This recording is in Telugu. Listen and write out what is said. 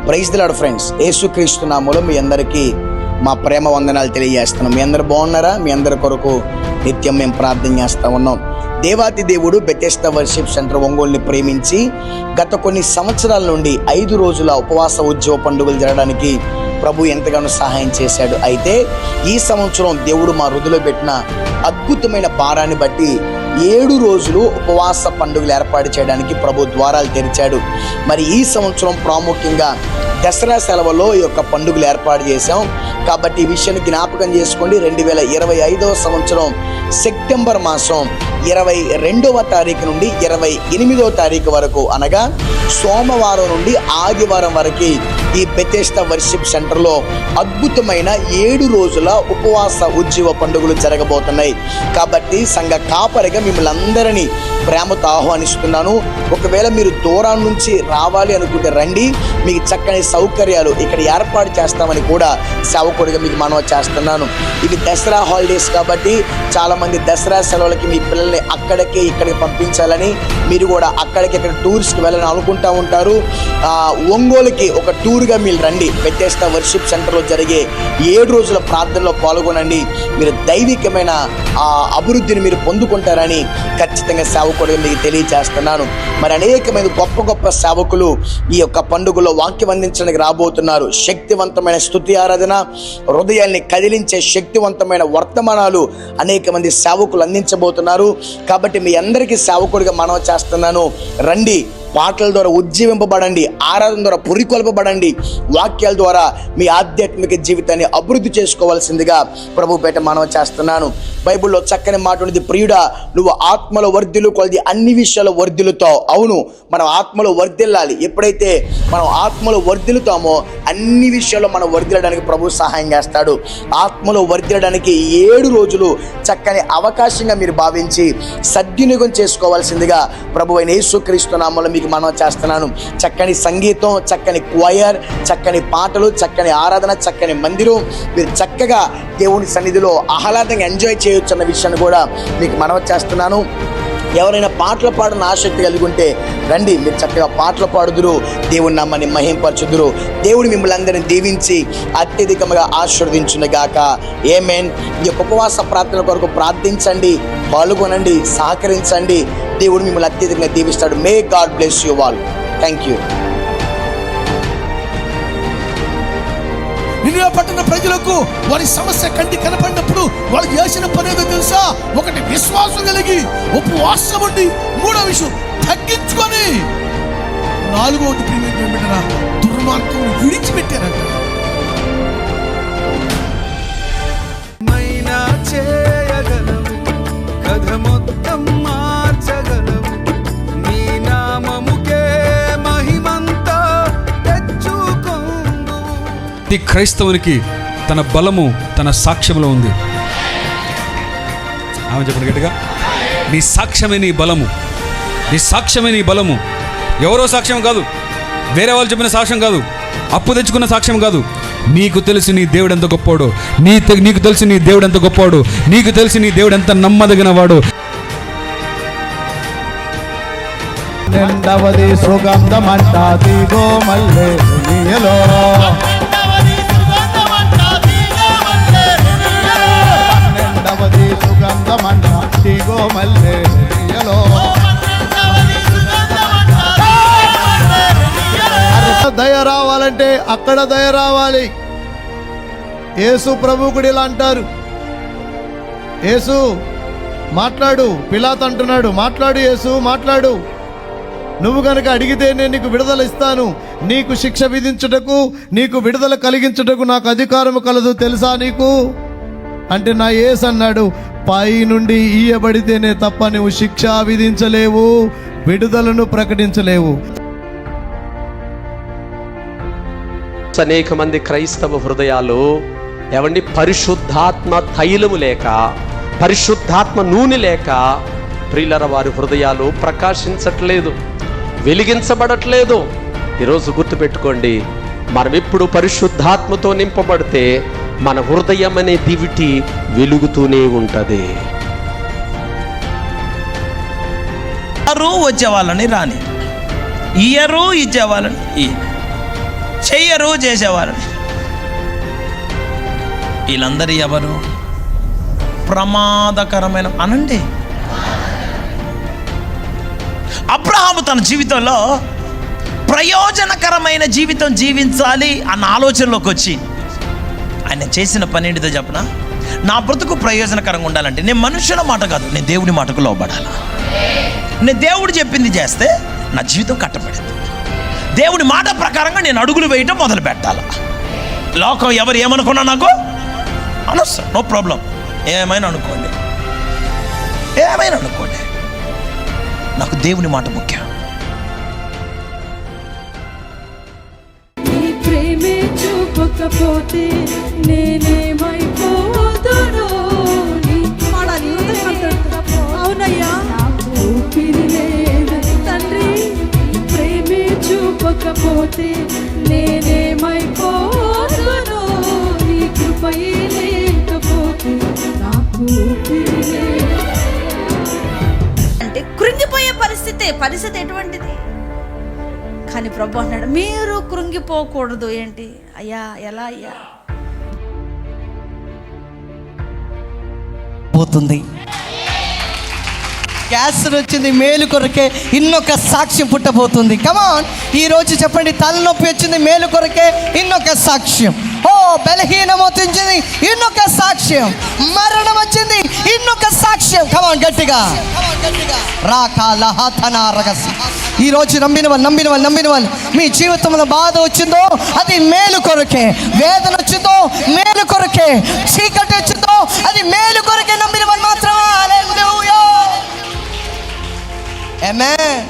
Praise the lord friends. యేసుక్రీస్తు నామములో మీ అందరికీ మా ప్రేమ వందనాలు తెలియజేస్తున్నాం. మీ అందరు బాగున్నారా? మీ అందరి కొరకు నిత్యం మేము ప్రార్థన చేస్తూ ఉన్నాం. దేవాతి దేవుడు బెతెస్దా వర్షిప్ సెంటర్ ఒంగోలుని ప్రేమించి గత కొన్ని సంవత్సరాల నుండి 5 రోజుల ఉపవాస ఉద్యోగ పండుగలు జరగడానికి ప్రభు ఎంతగానో సహాయం చేశాడు. అయితే ఈ సంవత్సరం దేవుడు మా హృదయలో పెట్టిన అద్భుతమైన భారాన్ని బట్టి 7 రోజులు ఉపవాస పండుగలు ఏర్పాటు చేయడానికి ప్రభు ద్వారాలు తెరిచాడు. మరి ఈ సంవత్సరం ప్రాముఖ్యంగా దసరా సెలవుల్లో ఈ యొక్క పండుగలు ఏర్పాటు చేశాం. కాబట్టి ఈ విషయాన్ని జ్ఞాపకం చేసుకోండి. 2025వ సంవత్సరం సెప్టెంబర్ మాసం 22వ తారీఖు నుండి 28వ తారీఖు వరకు, అనగా సోమవారం నుండి ఆదివారం వరకు ఈ బెతెస్దా వర్షిప్ సెంటర్లో అద్భుతమైన 7 రోజుల ఉపవాస ఉజ్జీవ పండుగలు జరగబోతున్నాయి. కాబట్టి సంఘ కాపరిగా మిమ్మల్ని అందరినీ ప్రేమతో ఆహ్వానిస్తున్నాను. ఒకవేళ మీరు దూరం నుంచి రావాలి అనుకుంటే రండి. మీకు చక్కని సౌకర్యాలు ఇక్కడ ఏర్పాటు చేస్తామని కూడా సేవకుడిగా మీకు మనవి చేస్తున్నాను. ఇవి దసరా హాలిడేస్ కాబట్టి చాలామంది దసరా సెలవులకి మీ పిల్లల్ని అక్కడికి ఇక్కడికి పంపించాలని, మీరు కూడా అక్కడికి ఇక్కడ టూర్స్కి వెళ్ళాలని అనుకుంటూ ఉంటారు. ఒంగోలుకి ఒక టూర్గా మీరు రండి. బెతెస్దా వర్షిప్ సెంటర్లో జరిగే 7 రోజుల ప్రార్థనలో పాల్గొనండి. మీరు దైవికమైన అభివృద్ధిని మీరు పొందుకుంటారని ఖచ్చితంగా సేవకుడిగా మీకు తెలియజేస్తున్నాను. మరి అనేకమైన గొప్ప గొప్ప సేవకులు ఈ యొక్క పండుగలో వాక్యం అందించడానికి రాబోతున్నారు. శక్తివంతమైన స్తుతి ఆరాధన, హృదయాల్ని కదిలించే శక్తివంతమైన వర్తమానాలు అనేక మంది సేవకులు అందించబోతున్నారు. కాబట్టి మీ అందరికీ సేవకుడిగా మనవి చేస్తున్నాను, రండి. పాటల ద్వారా ఉజ్జీవింపబడండి, ఆరాధన ద్వారా పురికొల్పబడండి, వాక్యాల ద్వారా మీ ఆధ్యాత్మిక జీవితాన్ని అభివృద్ధి చేసుకోవాల్సిందిగా ప్రభు పేట మనవి చేస్తున్నాను. బైబిల్లో చక్కని మాట ఉంది, ప్రియుడా నువ్వు ఆత్మలో వర్ధిల్లు కొలది అన్ని విషయాలు వర్ధిల్లుతావు. అవును, మనం ఆత్మలో వర్ధిల్లాలి. ఎప్పుడైతే మనం ఆత్మలో వర్ధిల్లుతామో అన్ని విషయాల్లో మనం వర్ధిల్లడానికి ప్రభు సహాయం చేస్తాడు. ఆత్మలో వర్ధిల్లడానికి 7 రోజులు చక్కని అవకాశంగా మీరు భావించి సద్వినియోగం చేసుకోవాల్సిందిగా ప్రభు అయిన యేసుక్రీస్తు నామములో మీకు మనవి చేస్తున్నాను. చక్కని సంగీతం, చక్కని క్వయర్, చక్కని పాటలు, చక్కని ఆరాధన, చక్కని మందిరం, మీరు చక్కగా దేవుని సన్నిధిలో ఆహ్లాదంగా ఎంజాయ్ చేయొచ్చు అన్న విషయాన్ని కూడా మీకు మనవి చేస్తున్నాను. ఎవరైనా పాటలు పాడిన ఆసక్తి కలిగి ఉంటే రండి. మీరు చక్కగా పాటలు పాడుదురు, దేవుని నామాన్ని మహింపరచుదురు. దేవుడు మిమ్మల్ని అందరినీ దీవించి అత్యధికంగా ఆశీర్వదించును గాక. ఆమేన్. ఈ యొక్క ఉపవాస ప్రార్థన కొరకు ప్రార్థించండి, పాల్గొనండి, సహకరించండి. దేవుడు మిమ్మల్ని అత్యధికంగా దీవిస్తాడు. May God bless you all. Thank you. Nineveh పట్టణ ప్రజలకు వారి సమస్య కంటి కనపడినప్పుడు వాళ్ళు చేసిన పని ఏదో తెలుసా? ఒకటి విశ్వాసం కలిగి ఉపవాసం ఉండి, 3వ విషయం తగ్గించుకొని, 4వది ప్రియమైన బిడ్డరా దుర్మార్గం విడిచిపెట్టారంట. మైనా చేయగలవు, కథ మొత్తం మార్చగలవు, నీ నామముకే మహిమంతా తెచ్చుకొందు. ఈ క్రైస్తవునికి తన బలము తన సాక్ష్యంలో ఉంది. ఆమె చెప్పండి గట్టిగా, నీ సాక్ష్యమే నీ బలము, నీ సాక్ష్యమే నీ బలము. ఎవరో సాక్ష్యం కాదు, వేరే వాళ్ళు చెప్పిన సాక్ష్యం కాదు, అప్పు తెచ్చుకున్న సాక్ష్యం కాదు. నీకు తెలుసు నీ దేవుడు ఎంత గొప్పోడు, నీకు తెలుసు నీ దేవుడు ఎంత గొప్పోడు, నీకు తెలుసు నీ దేవుడు ఎంత నమ్మదగిన వాడు. రెండవది సుగంధమంట దిగో మల్లె నీయలో, రెండవది సుగంధమంట దిగో మల్లె నీయలో. దయ రావాలంటే అక్కడ దయ రావాలి. యేసు ప్రభు కూడా ఇలా అంటారు, యేసు మాట్లాడు, పిలాతు అంటున్నాడు మాట్లాడు, యేసు మాట్లాడు, నువ్వు గనక అడిగితే నేను నీకు విడుదల ఇస్తాను, నీకు శిక్ష విధించుటకు నీకు విడుదల కలిగించుటకు నాకు అధికారం కలదు తెలుసా నీకు అంటే, నా యేసు అన్నాడు, పై నుండి ఇయ్యబడితేనే తప్ప నువ్వు శిక్ష విధించలేవు, విడుదలను ప్రకటించలేవు. అనేక మంది క్రైస్తవ హృదయాలు ఏమండి పరిశుద్ధాత్మ తైలము లేక, పరిశుద్ధాత్మ నూనె లేక ప్రియులర వారి హృదయాలు ప్రకాశించట్లేదు, వెలిగించబడట్లేదు. ఈరోజు గుర్తుపెట్టుకోండి, మనం ఎప్పుడు పరిశుద్ధాత్మతో నింపబడితే మన హృదయం అనే దివిటి వెలుగుతూనే ఉంటుంది. వచ్చే వాళ్ళని రాని, ఇయ్యరు ఇచ్చే వాళ్ళని చెయ్యరు, చేసేవారు. వీళ్ళందరూ ఎవరు? ప్రమాదకరమైన అనండి. అబ్రహాము తన జీవితంలో ప్రయోజనకరమైన జీవితం జీవించాలి అన్న ఆలోచనలోకి వచ్చి ఆయన చేసిన పని ఏంటిదో చెప్పనా? నా బ్రతుకు ప్రయోజనకరంగా ఉండాలంటే నేను మనుషుల మాట కాదు, నేను దేవుడి మాటకు లోబడాలి. నేను దేవుడు చెప్పింది చేస్తే నా జీవితం కట్టబడింది. దేవుడి మాట ప్రకారంగా నేను అడుగులు వేయటం మొదలు పెట్టాలి. లోకం ఎవరు ఏమనుకున్నా నాకు అనవసరం, నో ప్రాబ్లం. ఏమైనా అనుకోండి, నాకు దేవుని మాట ముఖ్యం. నీ ప్రేమే చూపకపోతే నేనేమైపోదును. అవునయ్యా, ఊపిరి లేదు తండ్రి. నీ ప్రేమే చూపకపోతే నేనేమైపోదును. నీ కృపయే లేకపోతే నాకు ఊపిరి లేదు. అంటే కృంగిపోయే పరిస్థితి ఎటువంటిది? కానీ ప్రభు అన్నాడు, మీరు కృంగిపోకూడదు. ఏంటి అయ్యా, ఎలా అయ్యా? పోతుంది. క్యాన్సర్ వచ్చింది, మేలు కొరకే ఇన్నొక సాక్ష్యం పుట్టబోతుంది. కమాన్, ఈరోజు చెప్పండి. తలనొప్పి వచ్చింది, మేలు కొరకే ఇన్నొక సాక్ష్యం. ఓ, బలహీనం వచ్చింది, ఇన్నొక సాక్ష్యం. మరణం వచ్చింది, ఇన్నొక సాక్ష్యం. కమాన్, గట్టిగా ఈరోజు నమ్మిన వాళ్ళు మీ జీవితంలో బాధ వచ్చిందో అది మేలు కొరకే, వేదన వచ్చిందో మేలు కొరకే, చీకటి వచ్చిందో అది మేలు కొరకే. నమ్మిన వాళ్ళు మాత్రమే. హల్లెలూయా, ఆమేన్.